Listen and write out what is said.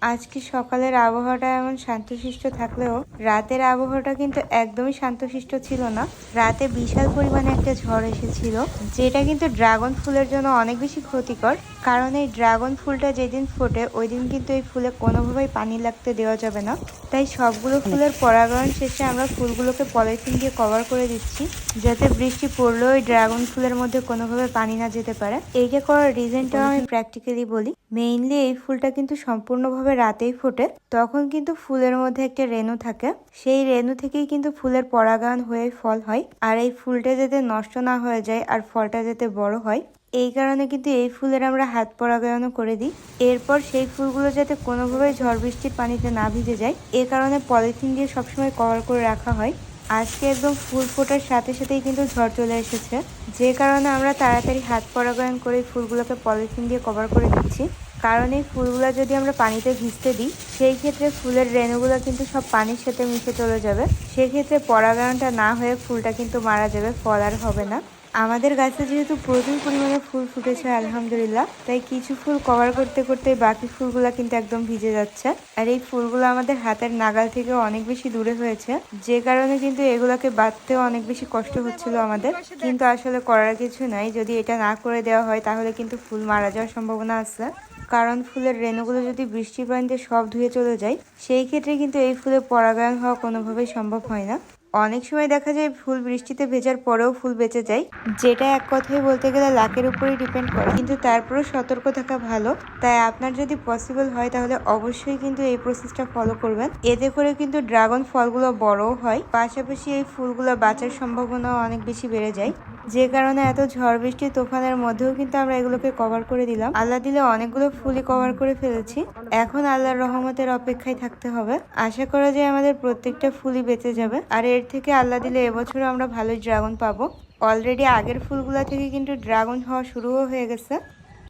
আজকে সকালের আবহাওয়াটা এমন শান্তশিষ্ট থাকলেও রাতের আবহাওয়াটা কিন্তু একদমই শান্তশিষ্ট ছিল না। রাতে বিশাল পরিমাণে একটা ঝড় এসেছিল, যেটা কিন্তু ড্রাগন ফুলের জন্য অনেক বেশি ক্ষতিকর। কারণ এই ড্রাগন ফুলটা যেদিন ফোটে ওই দিন কিন্তু এই ফুলে কোনোভাবেই পানি লাগতে দেওয়া যাবে না। তাই সবগুলো ফুলের পরাগায়ন শেষে আমরা ফুলগুলোকে পলিথিন দিয়ে কভার করে দিচ্ছি, যাতে বৃষ্টি পড়লেও ওই ড্রাগন ফুলের মধ্যে কোনোভাবে পানি না যেতে পারে। এইটা করার রিজনটাও আমি প্র্যাকটিক্যালি বলি। মেইনলি এই ফুলটা কিন্তু সম্পূর্ণভাবে রাতেই ফোটে, তখন কিন্তু ফুলের মধ্যে একটা রেণু থাকে, সেই রেণু থেকেই কিন্তু ফুলের পরাগায়ন হয়ে ফল হয়। আর এই ফুলটা যাতে নষ্ট না হয়ে যায় আর ফলটা যাতে বড় হয়, এই কারণে কিন্তু এই ফুলের আমরা হাত পরাগায়নও করে দিই। এরপর সেই ফুলগুলো যাতে কোনোভাবে ঝড় বৃষ্টির পানিতে না ভিজে যায়, এ কারণে পলিথিন দিয়ে সবসময় কভার করে রাখা হয়। আজকে একদম ফুল ফোটার সাথে সাথেই কিন্তু ঝড় চলে এসেছে, যে কারণে আমরা তাড়াতাড়ি হাত পরাগায়ন করে ফুলগুলোকে পলিথিন দিয়ে কভার করে দিচ্ছি। কারণ এই ফুলগুলো যদি আমরা পানিতে ভিজতে দিই, সেই ক্ষেত্রে ফুলের রেণুগুলো কিন্তু সব পানির সাথে মিশে চলে যাবে। সেক্ষেত্রে পরাগায়নটা না হয়ে ফুলটা কিন্তু মারা যাবে, ফল আর হবে না। আমাদের গাছে যেহেতু প্রচুর পরিমাণে ফুল ফুটেছে আলহামদুলিল্লাহ, তাই কিছু ফুল কভার করতে করতে বাকি ফুলগুলা কিন্তু একদম ভিজে যাচ্ছে। আর এই ফুলগুলো আমাদের হাতের নাগাল থেকে অনেক বেশি দূরে হয়েছে, যে কারণে কিন্তু এগুলাকে বাঁধতেও অনেক বেশি কষ্ট হচ্ছিল আমাদের। কিন্তু আসলে করার কিছু নাই, যদি এটা না করে দেওয়া হয় তাহলে কিন্তু ফুল মারা যাওয়ার সম্ভাবনা আছে। কারণ ফুলের রেণুগুলো যদি বৃষ্টির পানিতে সব ধুয়ে চলে যায়, সেই ক্ষেত্রে কিন্তু এই ফুলে পরাগায়ন হওয়া কোনোভাবেই সম্ভব হয় না। অনেক সময় দেখা যায় ফুল বৃষ্টিতে ভেজার পরেও ফুল বেঁচে যায়, যেটা এক কথায় বলতে গেলে লাকের উপরেই ডিপেন্ড করে। কিন্তু তারপরেও সতর্ক থাকা ভালো। তাই আপনার যদি পসিবল হয় তাহলে অবশ্যই কিন্তু এই প্রসেসটা ফলো করবেন। এতে করে কিন্তু ড্রাগন ফলগুলো বড়ও হয়, পাশাপাশি এই ফুলগুলো বাঁচার সম্ভাবনাও অনেক বেশি বেড়ে যায়। যে কারণে এত ঝড় বৃষ্টি তুফানের মধ্যেও কিন্তু আমরা এগুলোকে কভার করে দিলাম। আল্লাহ দিলে অনেকগুলো ফুলই কভার করে ফেলেছি। এখন আল্লাহর রহমতের অপেক্ষায় থাকতে হবে। আশা করা যায় আমাদের প্রত্যেকটা ফুলই বেঁচে যাবে। আর এর থেকে আল্লাহ দিলে এবছরও আমরা ভালোই ড্রাগন পাবো। অলরেডি আগের ফুলগুলা থেকে কিন্তু ড্রাগন হওয়া শুরুও হয়ে গেছে।